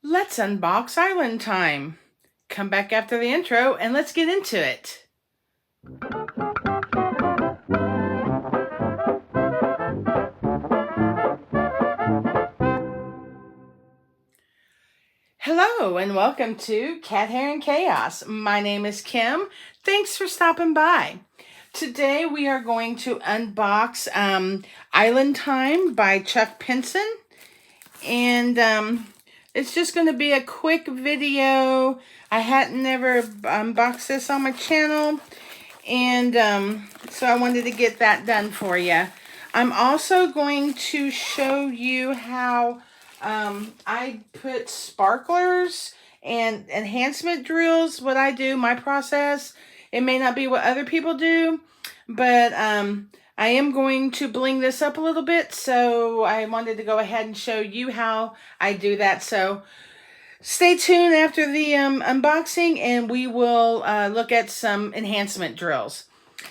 Let's unbox Island Time. Come back after the intro and let's get into it. Hello and welcome to Cat Hair and Chaos. My name is Kim. Thanks for stopping by. Today we are going to unbox Island Time by Chuck Pinson. And it's just going to be a quick video. I hadn't never unboxed this on my channel. And so I wanted to get that done for you. I'm also going to show you how I put sparklers and enhancement drills, what I do, my process. It may not be what other people do, but I am going to bling this up a little bit, so I wanted to go ahead and show you how I do that. So stay tuned after the unboxing, and we will look at some enhancement drills.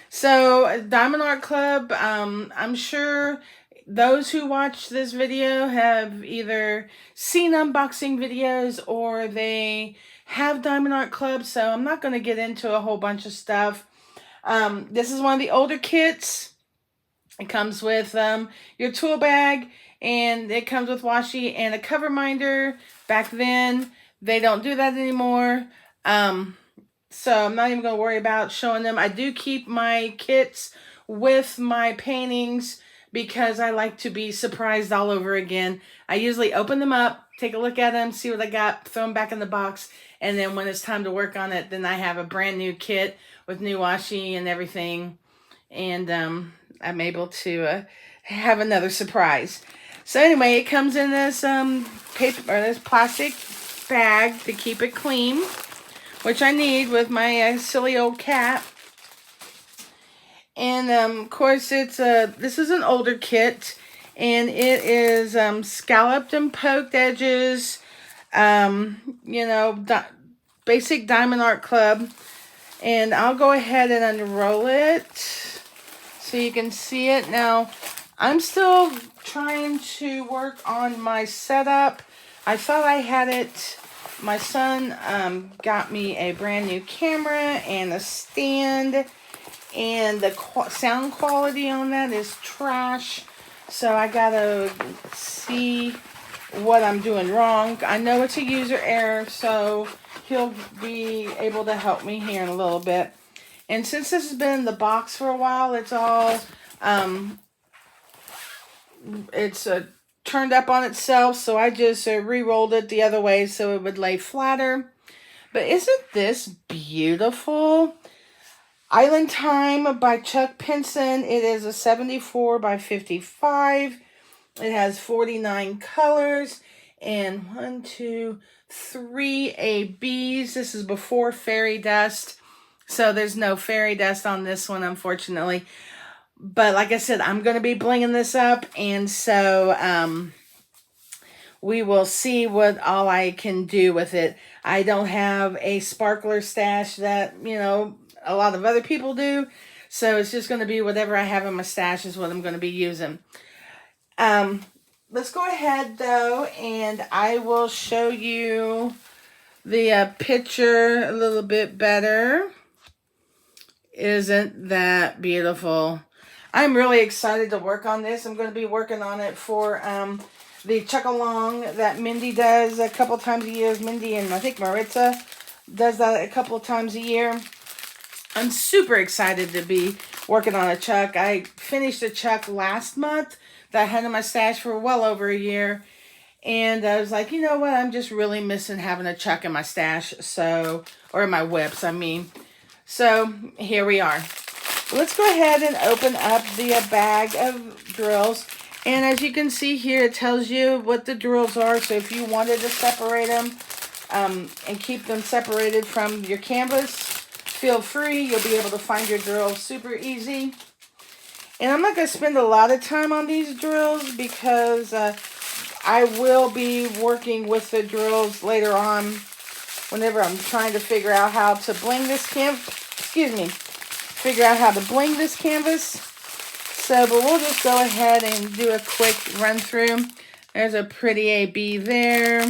So Diamond Art Club, I'm sure those who watch this video have either seen unboxing videos or they have Diamond Art Club, so I'm not going to get into a whole bunch of stuff. This is one of the older kits. It comes with your tool bag, and it comes with washi and a cover minder. Back then, they don't do that anymore. So I'm not even going to worry about showing them. I do keep my kits with my paintings because I like to be surprised all over again. I usually open them up, take a look at them, see what I got, throw them back in the box, and then when it's time to work on it, then I have a brand new kit with new washi and everything, and I'm able to have another surprise. So anyway, it comes in this paper or this plastic bag to keep it clean, which I need with my silly old cat. And of course, it's this is an older kit, and it is scalloped and poked edges. You know, basic Diamond Art Club. And I'll go ahead and unroll it so you can see it. Now, I'm still trying to work on my setup. I thought I had it. My son got me a brand new camera and a stand, and the sound quality on that is trash. So I gotta see what I'm doing wrong. I know it's a user error, so he'll be able to help me here in a little bit. And since this has been in the box for a while, it's all it's turned up on itself, so I just re-rolled it the other way so it would lay flatter. But isn't this beautiful? Island Time by Chuck Pinson. It is a 74 by 55. It has 49 colors and 1, 2, 3 ABs. This is before fairy dust, so there's no fairy dust on this one, unfortunately. But like I said, I'm going to be blinging this up, and so we will see what all I can do with it. I don't have a sparkler stash that, you know, a lot of other people do, so it's just going to be whatever I have in my stash is what I'm going to be using. Let's go ahead, though, and I will show you the picture a little bit better. Isn't that beautiful? I'm really excited to work on this. I'm going to be working on it for the Chuck-along that Mindy does a couple times a year. Mindy and I think Maritza does that a couple of times a year. I'm super excited to be working on a Chuck. I finished a Chuck last month that I had in my stash for well over a year. And I was like, you know what? I'm just really missing having a Chuck in my stash. So, or in my whips, I mean. So, here we are. Let's go ahead and open up the bag of drills. And as you can see here, it tells you what the drills are. So if you wanted to separate them and keep them separated from your canvas, feel free. You'll be able to find your drills super easy. And I'm not going to spend a lot of time on these drills because I will be working with the drills later on whenever I'm trying to figure out how to bling this figure out how to bling this canvas. So, but we'll just go ahead and do a quick run through. There's a pretty AB there.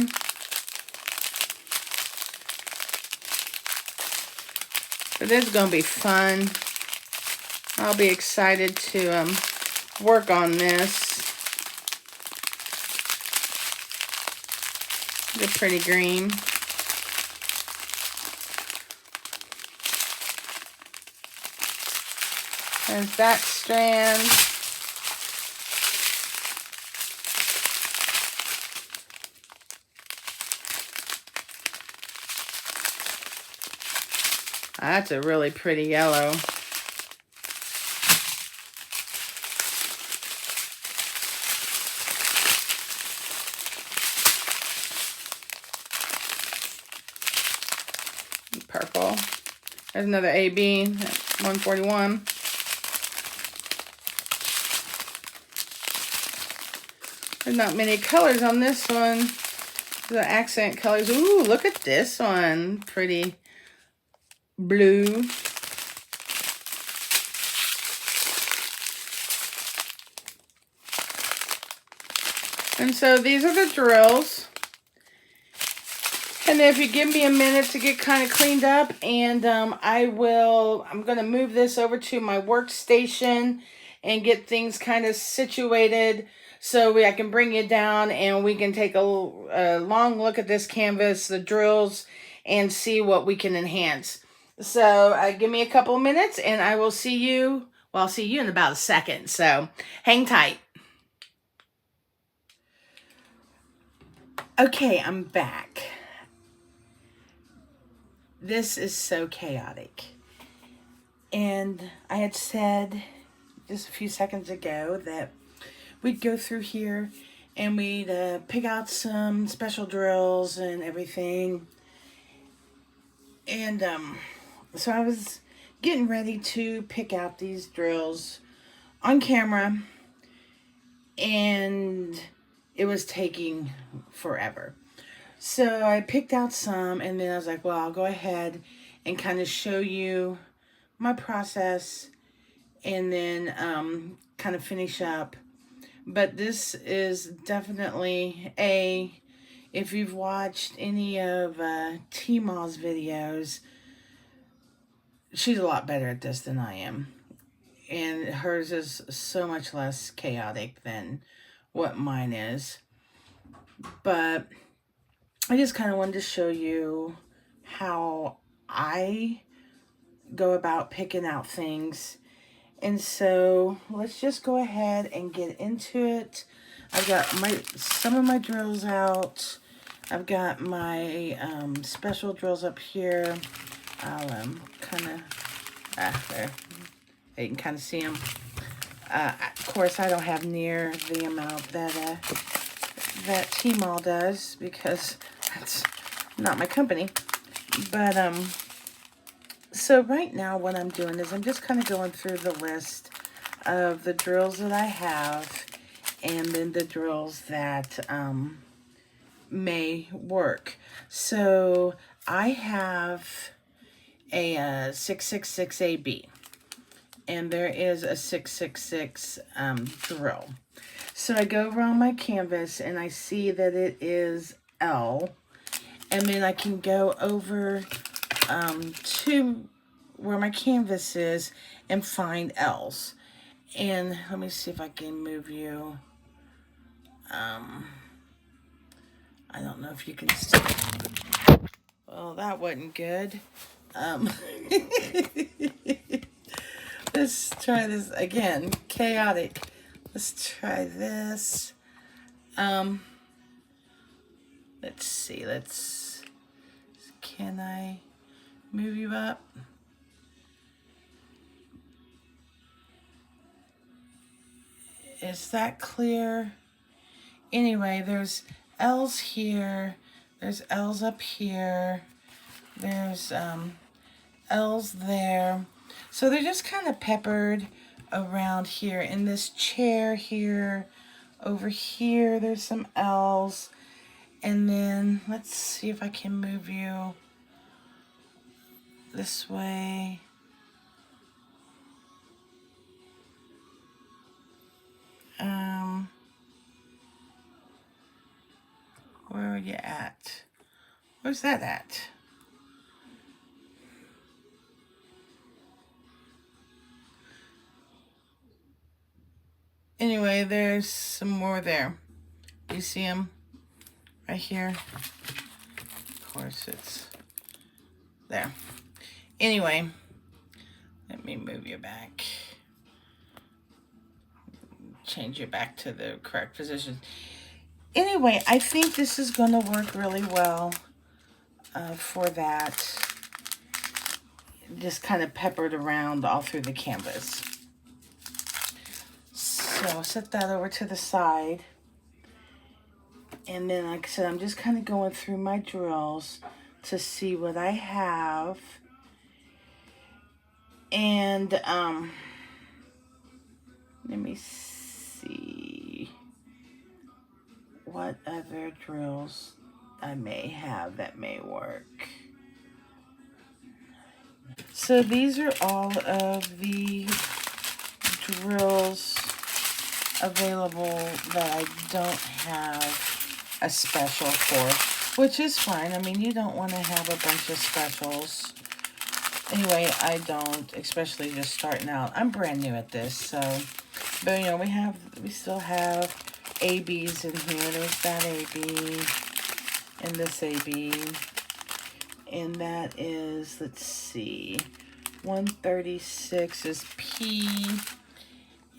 But it's going to be fun. I'll be excited to work on this. They're pretty green. There's that strand. That's a really pretty yellow. Purple. There's another AB, 141. There's not many colors on this one. The accent colors. Ooh, look at this one. Pretty blue. And so these are the drills. And if you give me a minute to get kind of cleaned up, and I'm going to move this over to my workstation and get things kind of situated so I can bring you down and we can take a long look at this canvas, the drills, and see what we can enhance. So give me a couple of minutes and I will see you, well, I'll see you in about a second. So hang tight. Okay, I'm back. This is so chaotic. And I had said just a few seconds ago that we'd go through here and we'd pick out some special drills and everything. And so I was getting ready to pick out these drills on camera, and it was taking forever. So I picked out some, and then I was like, well, I'll go ahead and kind of show you my process and then kind of finish up. But this is definitely if you've watched any of T-Mall's videos, she's a lot better at this than I am. And hers is so much less chaotic than what mine is. But I just kind of wanted to show you how I go about picking out things. And so let's just go ahead and get into it. I've got some of my drills out. I've got my special drills up here. I'll kind of, there. You can kind of see them. Of course, I don't have near the amount that that T-Mall does because that's not my company. But so right now what I'm doing is I'm just kind of going through the list of the drills that I have and then the drills that may work. So I have a 666 AB, and there is a 666 drill. So I go around my canvas and I see that it is L, and then I can go over to where my canvas is and find L's. And let me see if I can move you. I don't know if you can see. Well, that wasn't good. Let's try this again. Chaotic. Let's try this. Let's see. Can I move you up? Is that clear? Anyway, there's L's here. There's L's up here. There's L's there. So they're just kind of peppered around here. In this chair here, over here, there's some L's. And then let's see if I can move you this way. Where are you at? Where's that at? Anyway, there's some more there. You see them right here? Of course, it's there. Anyway, let me move you back. Change you back to the correct position. Anyway, I think this is going to work really well for that. Just kind of peppered around all through the canvas. So I'll set that over to the side. And then, like I said, I'm just kind of going through my drills to see what I have. And let me see what other drills I may have that may work. So these are all of the drills available that I don't have a special for, which is fine. I mean, you don't want to have a bunch of specials. Anyway, I don't, especially just starting out. I'm brand new at this, so, but you know, we still have ABs in here. There's that AB and this AB. And that is, let's see, 136 is P,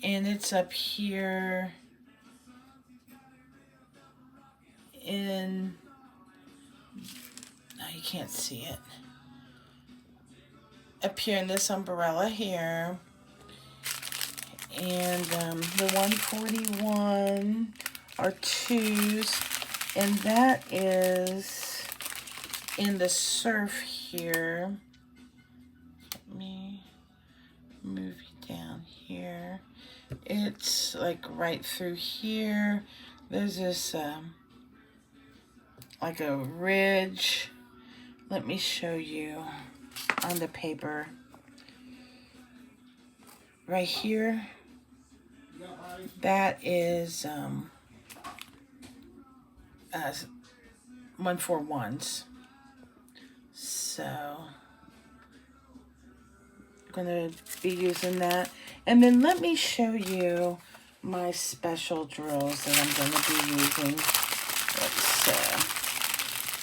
and it's up here in, no, you can't see it, up here in this umbrella here. And the 141 are 2s, and that is in the surf here. Let me move you down here. It's like right through here. There's this like a ridge. Let me show you on the paper. Right here, that is 141s. So I'm gonna be using that. And then let me show you my special drills that I'm gonna be using. Let's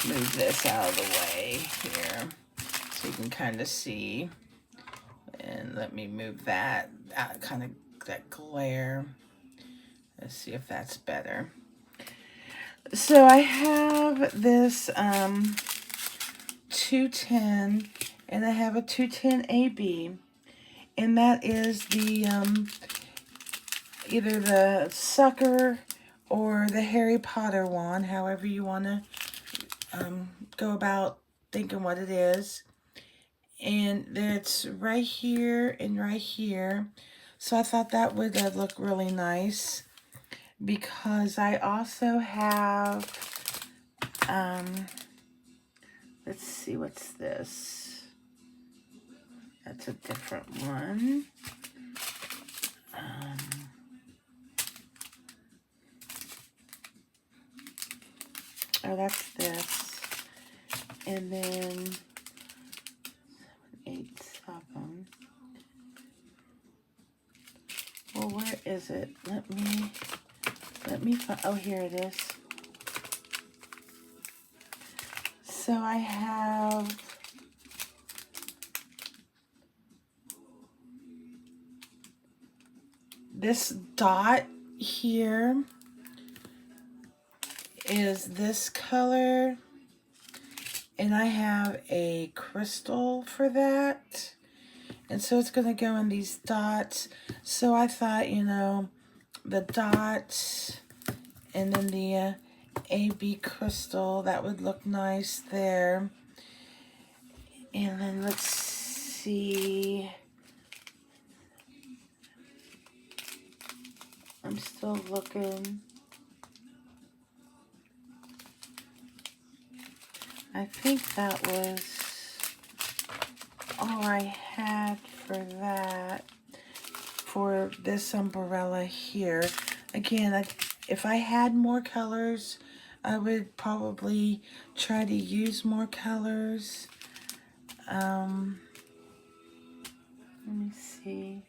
move this out of the way here so you can kind of see. And let me move that out, kind of that glare. Let's see if that's better. So I have this 210, and I have a 210 AB, and that is the either the sucker or the Harry Potter wand, however you want to go about thinking what it is. And it's right here and right here. So I thought that would look really nice, because I also have, let's see, what's this? That's a different one. Oh, that's this. And then 7, 8, 7. Well, where is it? Let me find, oh, here it is. So I have this dot here is this color, and I have a crystal for that, and so it's going to go in these dots. So I thought, you know, the dots and then the AB crystal, that would look nice there. And then let's see, I'm still looking. I think that was all I had for that, for this umbrella here. Again, if I had more colors, I would probably try to use more colors. Let me see.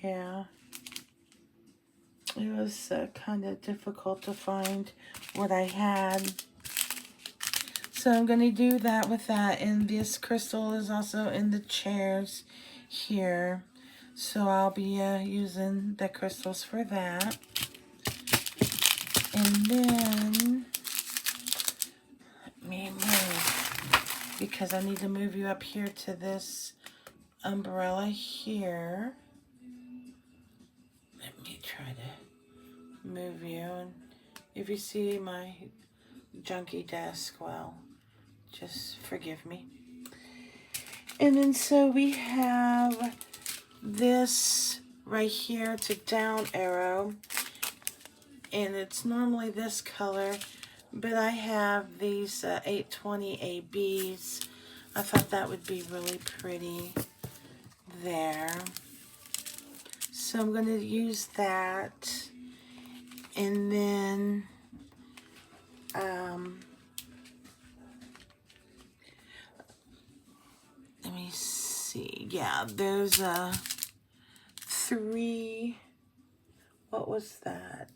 Yeah. It was kind of difficult to find what I had. So I'm going to do that with that. And this crystal is also in the chairs here. So I'll be using the crystals for that. And then, let me move, because I need to move you up here to this umbrella here. Let me try to move you. And if you see my junky desk, well, just forgive me. And then so we have this right here. It's a down arrow, and it's normally this color, but I have these 820 ABs. I thought that would be really pretty there. So I'm going to use that, and then let me see. Yeah, there's a 3. What was that?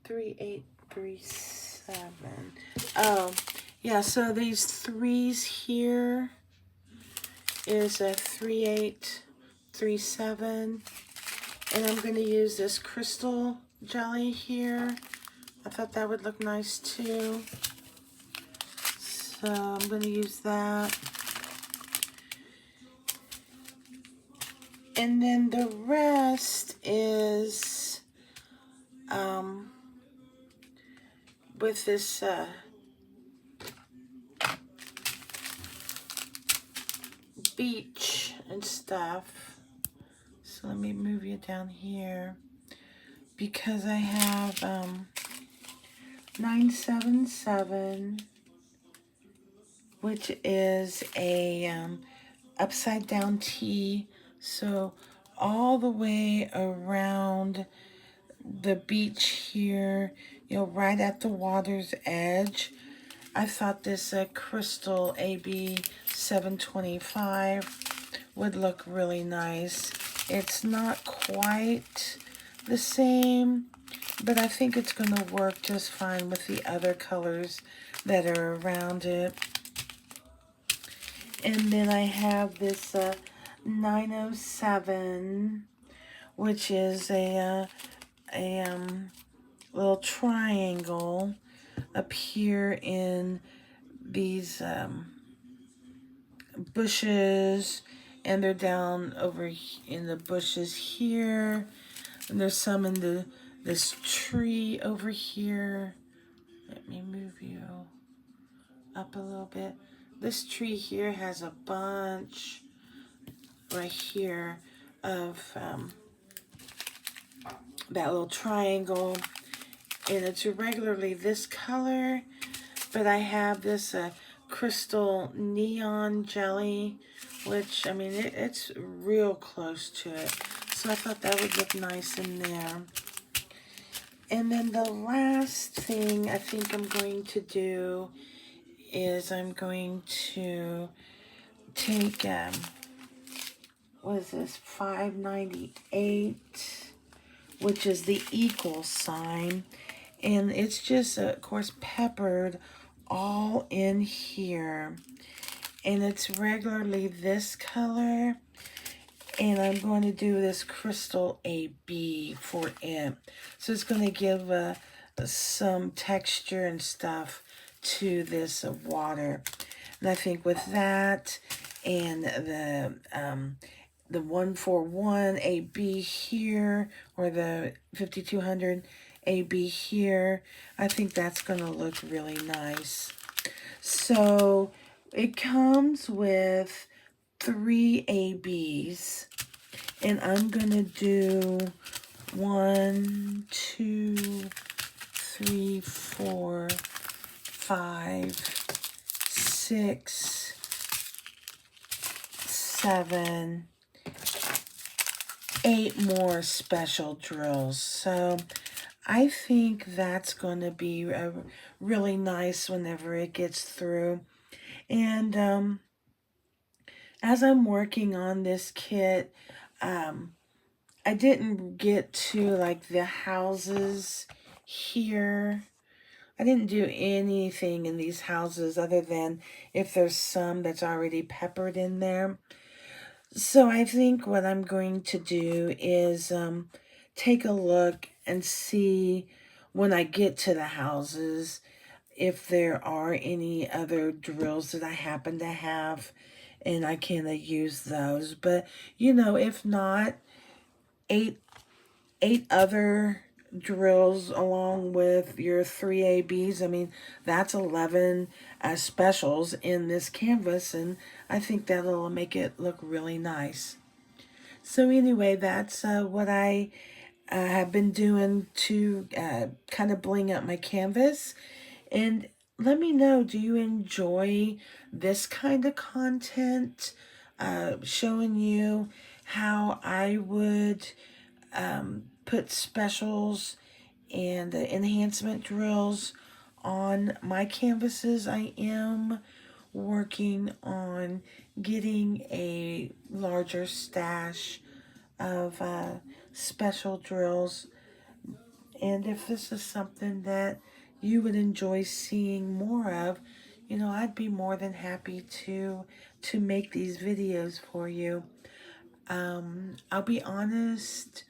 Three, 8, 3, 7. Oh, yeah. So these 3s here is a 3, 8, 3, 7, and I'm going to use this crystal jelly here. I thought that would look nice too. So I'm going to use that. And then the rest is with this beach and stuff. So let me move you down here, because I have 977, which is a upside down T. So all the way around the beach here, you know, right at the water's edge. I thought this crystal AB 725 would look really nice. It's not quite the same, but I think it's going to work just fine with the other colors that are around it. And then I have this 907, which is a little triangle up here in these bushes, and they're down over in the bushes here, and there's some in this tree over here. Let me move you up a little bit. This tree here has a bunch right here of that little triangle, and it's regularly this color, but I have this crystal neon jelly, which, I mean, it's real close to it, so I thought that would look nice in there. And then the last thing I think I'm going to do is I'm going to take what is this, 598, which is the equal sign, and it's just of course peppered all in here, and it's regularly this color, and I'm going to do this crystal AB for it, so it's going to give some texture and stuff to this water. And I think with that and the 141 AB here, or the 5200 AB here, I think that's going to look really nice. So it comes with 3 ABs, and I'm going to do 1, 2, 3, 4, 5, 6, 7, 8 more special drills. So I think that's going to be really nice whenever it gets through. And as I'm working on this kit, um, I didn't get to like the houses here. I didn't do anything in these houses other than if there's some that's already peppered in there. So I think what I'm going to do is take a look and see when I get to the houses if there are any other drills that I happen to have and I can use those. But, you know, if not, eight other drills along with your 3ABs. I mean, that's 11 specials in this canvas, and I think that'll make it look really nice. So anyway, that's what I have been doing to kind of bling up my canvas. And let me know, do you enjoy this kind of content? Showing you how I would put specials and enhancement drills on my canvases. I am working on getting a larger stash of special drills, and if this is something that you would enjoy seeing more of, you know, I'd be more than happy to make these videos for you. I'll be honest,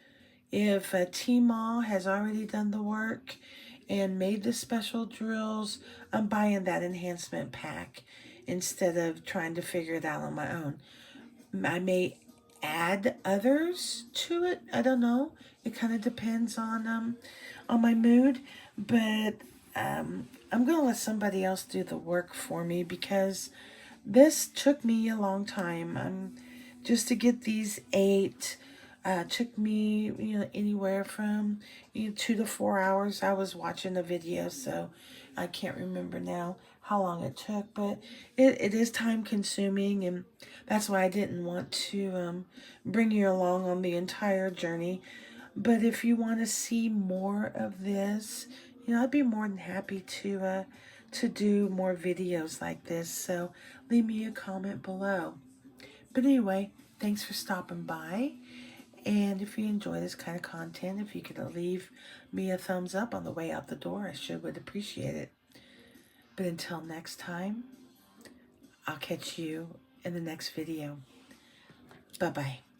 if Tmall has already done the work and made the special drills, I'm buying that enhancement pack instead of trying to figure it out on my own. I may add others to it. I don't know. It kind of depends on my mood, but I'm gonna let somebody else do the work for me because this took me a long time. Just to get these 8 took me, you know, anywhere from 2 to 4 hours. I was watching the video, so I can't remember now how long it took, but it is time consuming, and that's why I didn't want to bring you along on the entire journey. But if you want to see more of this, you know, I'd be more than happy to do more videos like this. So leave me a comment below. But anyway, thanks for stopping by. And if you enjoy this kind of content, if you could leave me a thumbs up on the way out the door, I sure would appreciate it. But until next time, I'll catch you in the next video. Bye-bye.